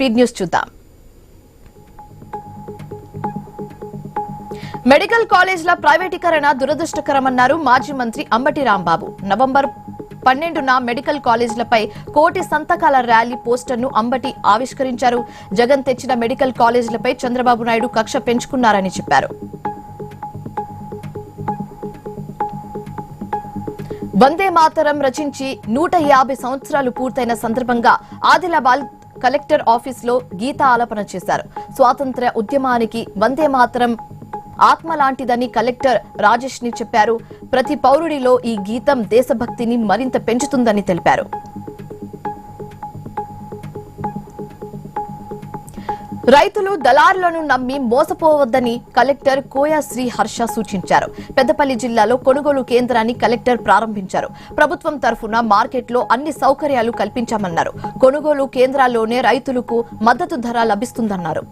Speed news చూద్దాం. Medical కాలేజీల ప్రైవేటీకరణ దురదృష్టకరమన్నారు మాజీ మంత్రి అంబటి రాంబాబు. నవంబర్ 12న మెడికల్ కాలేజీలపై 1 కోటి సంతకాల ర్యాలీ పోస్టర్ను అంబటి ఆవిష్కరించారు. జగన్ తెచ్చిన మెడికల్ కాలేజీలపై చంద్రబాబు నాయుడు కక్ష పెంచుకున్నారని చెప్పారు. వందే మాతరం రచించి 150 సంవత్సరాలు పూర్తయిన సందర్భంగా ఆదిలాబాద్ కలెక్టర్ ఆఫీసులో గీత ఆలాపన చేశారు. స్వాతంత్ర్య ఉద్యమానికి వందే మాతరం ఆత్మ లాంటిదని కలెక్టర్ రాజేష్ ని చెప్పారు. ప్రతి పౌరుడిలో ఈ గీతం దేశభక్తిని మరింత పెంచుతుందని తెలిపారు. రైతులు దళారులను నమ్మి మోసపోవద్దని కలెక్టర్ కోయా శ్రీ హర్ష సూచించారు. పెద్దపల్లి జిల్లాలో కొనుగోలు కేంద్రాన్ని కలెక్టర్ ప్రారంభించారు. ప్రభుత్వం తరఫున మార్కెట్లో అన్ని సౌకర్యాలు కల్పించామన్నారు. కొనుగోలు కేంద్రాల్లోనే రైతులకు మద్దతు ధర లభిస్తుందన్నారు.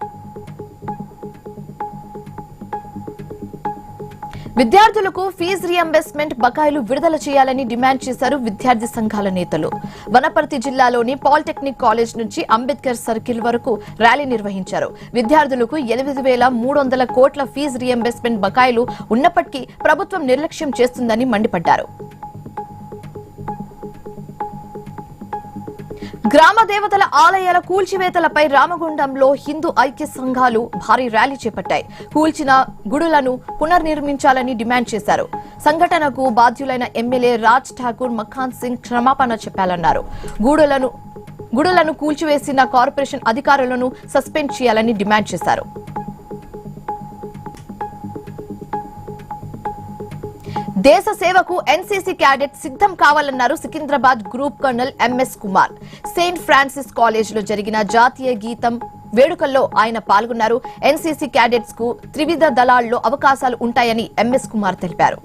విద్యార్థులకు ఫీజు రీయింబర్స్మెంట్ బకాయిలు విడుదల చేయాలని డిమాండ్ చేశారు విద్యార్థి సంఘాల నేతలు. వనపర్తి జిల్లాలోని పాలిటెక్నిక్ కాలేజ్ నుంచి అంబేద్కర్ సర్కిల్ వరకు ర్యాలీ నిర్వహించారు. విద్యార్థులకు 8,300 కోట్ల ఫీజు రీయింబర్స్మెంట్ బకాయిలు ఉన్నప్పటికీ ప్రభుత్వం నిర్లక్ష్యం చేస్తుందని మండిపడ్డారు. గ్రామ దేవతల ఆలయాల కూల్చివేతలపై రామగుండంలో హిందూ ఐక్య సంఘాలు భారీ ర్యాలీ చేపట్టాయి. కూల్చిన గుడులను పునర్నిర్మించాలని డిమాండ్ చేశారు. సంఘటనకు బాధ్యులైన ఎమ్మెల్యే రాజ్ ఠాకూర్ మఖాన్ సింగ్ క్షమాపణ చెప్పాలన్నారు. గుడులను కూల్చివేసిన కార్పొరేషన్ అధికారులను సస్పెండ్ చేయాలని డిమాండ్ చేశారు. దేశ సేవకు ఎన్సీసీ క్యాడెట్ సిద్ధం కావాలన్నారు Secunderabad group colonel MS Kumar. Saint Francis కాలేజీలో జరిగిన జాతీయ గీతం వేడుకల్లో ఆయన పాల్గొన్నారు. ఎన్సీసీ క్యాడెట్స్ కు త్రివిధ దళాల్లో అవకాశాలు ఉంటాయని ఎంఎస్ కుమార్ తెలిపారు.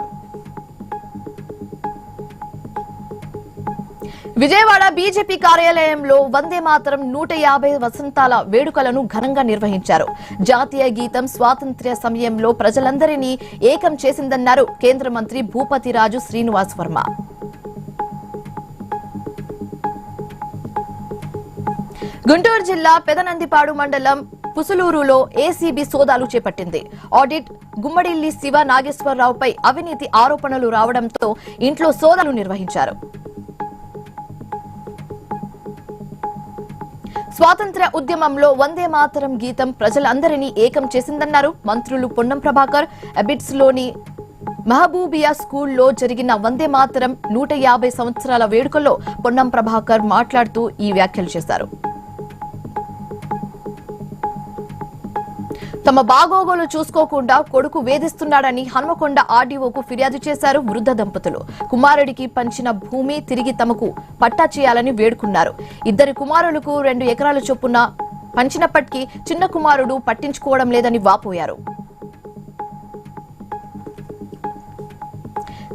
విజయవాడ బీజేపీ కార్యాలయంలో వందే మాతరం 150 వసంతాల వేడుకలను ఘనంగా నిర్వహించారు. జాతీయ గీతం స్వాతంత్ర్య సమయంలో ప్రజలందరినీ ఏకం చేసిందన్నారు కేంద్ర మంత్రి భూపతిరాజు శ్రీనివాస్ వర్మ. గుంటూరు జిల్లా పెదనందిపాడు మండలం పుసులూరులో ఏసీబీ సోదాలు చేపట్టింది. ఆడిట్ గుమ్మడిల్లి శివ నాగేశ్వరరావుపై అవినీతి ఆరోపణలు రావడంతో ఇంట్లో సోదాలు నిర్వహించారు. స్వాతంత్ర్య ఉద్యమంలో వందే మాతరం గీతం ప్రజలందరినీ ఏకం చేసిందన్నారు మంత్రులు పొన్నం ప్రభాకర్. అబిడ్స్ లోని మహబూబియా స్కూల్లో జరిగిన వందే మాతరం 150 సంవత్సరాల వేడుకల్లో పొన్నం ప్రభాకర్ మాట్లాడుతూ ఈ వ్యాఖ్యలు చేశారు. తమ బాగోగులు చూసుకోకుండా కొడుకు వేధిస్తున్నాడని హన్మకొండ ఆర్డీఓకు ఫిర్యాదు చేశారు వృద్ధ దంపతులు. కుమారుడికి పంచిన భూమి తిరిగి తమకు పట్టా చేయాలని వేడుకున్నారు. 2 కుమారులకు 2 ఎకరాల చొప్పున పంచినప్పటికీ చిన్న కుమారుడు పట్టించుకోవడం లేదని వాపోయారు.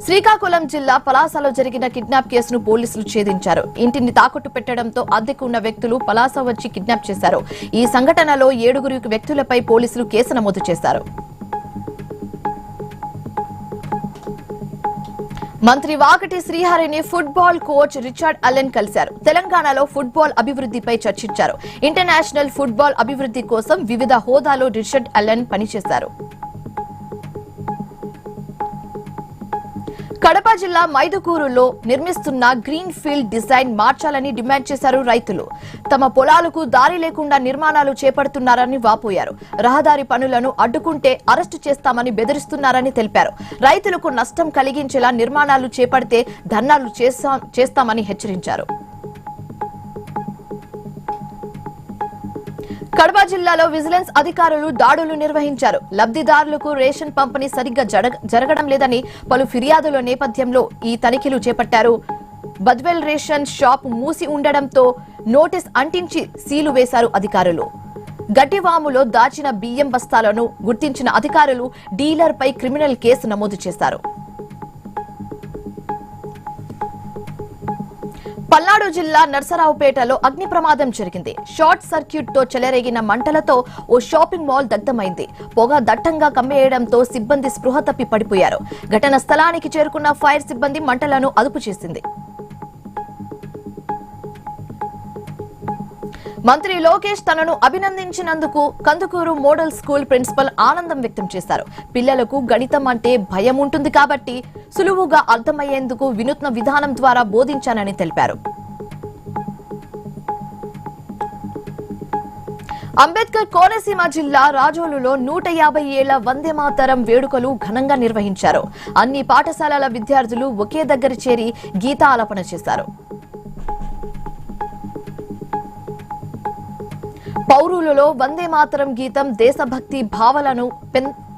శ్రీకాకుళం జిల్లా పలాసలో జరిగిన కిడ్నాప్ కేసును పోలీసులు ఛేదించారు. ఇంటిని తాకట్టు పెట్టడంతో అద్దెకు ఉన్న వ్యక్తులు పలాస వచ్చి కిడ్నాప్ చేశారు. ఈ సంఘటనలో 7 వ్యక్తులపై పోలీసులు కేసు నమోదు చేశారు. మంత్రి వాకటి శ్రీహరిని ఫుట్బాల్ కోచ్ రిచర్డ్ అలెన్ కలిశారు. తెలంగాణలో ఫుట్బాల్ అభివృద్ధిపై చర్చించారు. ఇంటర్నేషనల్ ఫుట్బాల్ అభివృద్ధి కోసం వివిధ హోదాలో రిచర్డ్ అలెన్ పనిచేశారు. కడప జిల్లా మైదుకూరులో నిర్మిస్తున్న గ్రీన్ ఫీల్డ్ డిజైన్ మార్చాలని డిమాండ్ చేశారు రైతులు. తమ పొలాలకు దారి లేకుండా నిర్మాణాలు చేపడుతున్నారని వాపోయారు. రహదారి పనులను అడ్డుకుంటే అరెస్టు చేస్తామని బెదిరిస్తున్నారని తెలిపారు. రైతులకు నష్టం కలిగించేలా నిర్మాణాలు చేపడితే ధర్నాలు చేస్తామని హెచ్చరించారు. కడప జిల్లాలో విజిలెన్స్ అధికారులు దాడులు నిర్వహించారు. లబ్ధిదారులకు రేషన్ పంపిణీ సరిగ్గా జరగడం లేదని పలు ఫిర్యాదుల నేపథ్యంలో ఈ తనిఖీలు చేపట్టారు. బద్వెల్ రేషన్ షాప్ మూసి ఉండడంతో నోటీస్ అంటించి సీలు వేశారు అధికారులు. గట్టివాములో దాచిన బియ్యం బస్తాలను గుర్తించిన అధికారులు డీలర్పై క్రిమినల్ కేసు నమోదు చేశారు. పల్నాడు జిల్లా నర్సరావుపేటలో అగ్ని ప్రమాదం జరిగింది. షార్ట్ సర్క్యూట్ తో చెలరేగిన మంటలతో ఓ షాపింగ్ మాల్ దగ్ధమైంది. పొగ దట్టంగా కమ్మేయడంతో సిబ్బంది స్పృహ తప్పి పడిపోయారు. ఘటన స్థలానికి చేరుకున్న ఫైర్ సిబ్బంది మంటలను అదుపు చేసింది. మంత్రి లోకేష్ తనను అభినందించినందుకు కందుకూరు మోడల్ స్కూల్ ప్రిన్సిపల్ ఆనందం వ్యక్తం చేశారు. పిల్లలకు గణితం అంటే భయం ఉంటుంది కాబట్టి సులువుగా అర్థమయ్యేందుకు వినూత్న విధానం ద్వారా బోధించానని తెలిపారు. అంబేద్కర్ కోనసీమ జిల్లా రాజోలులో 150 ఏళ్ల వందే మాతరం వేడుకలు ఘనంగా నిర్వహించారు. అన్ని పాఠశాలల విద్యార్థులు ఒకే దగ్గర చేరి గీతాలాపన చేశారు. పౌరులలో వందే మాతరం గీతం దేశభక్తి భావాలను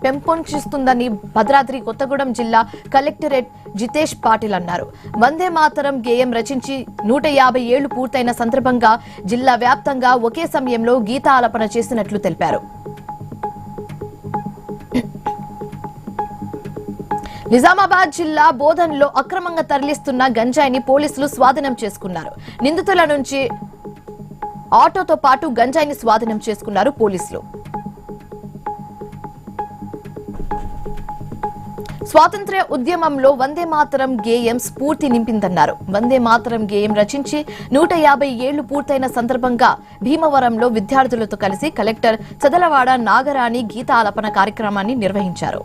పెంపొందిస్తుందని భద్రాద్రి కొత్తగూడెం జిల్లా కలెక్టరేట్ జితేష్ పాటిల్ అన్నారు. వందే మాతరం గేయం రచించి 150 ఏళ్లు పూర్తయిన సందర్భంగా జిల్లా వ్యాప్తంగా ఒకే సమయంలో గీతాలాపన చేసినట్లు తెలిపారు. నిజామాబాద్ జిల్లా బోధన్లో అక్రమంగా తరలిస్తున్న గంజాయిని పోలీసులు స్వాధీనం చేసుకున్నారు. నిందితుల నుంచి ఆటోతో పాటు గంజాయిని స్వాధీనం చేసుకున్నారు పోలీసులు. స్వాతంత్ర్య ఉద్యమంలో వందే మాతరం గేయం స్ఫూర్తి నింపిందన్నారు. వందే మాతరం గేయం రచించి 150 ఏళ్లు పూర్తయిన సందర్భంగా భీమవరంలో విద్యార్థులతో కలిసి కలెక్టర్ చదలవాడ నాగరాణి గీతాలాపన కార్యక్రమాన్ని నిర్వహించారు.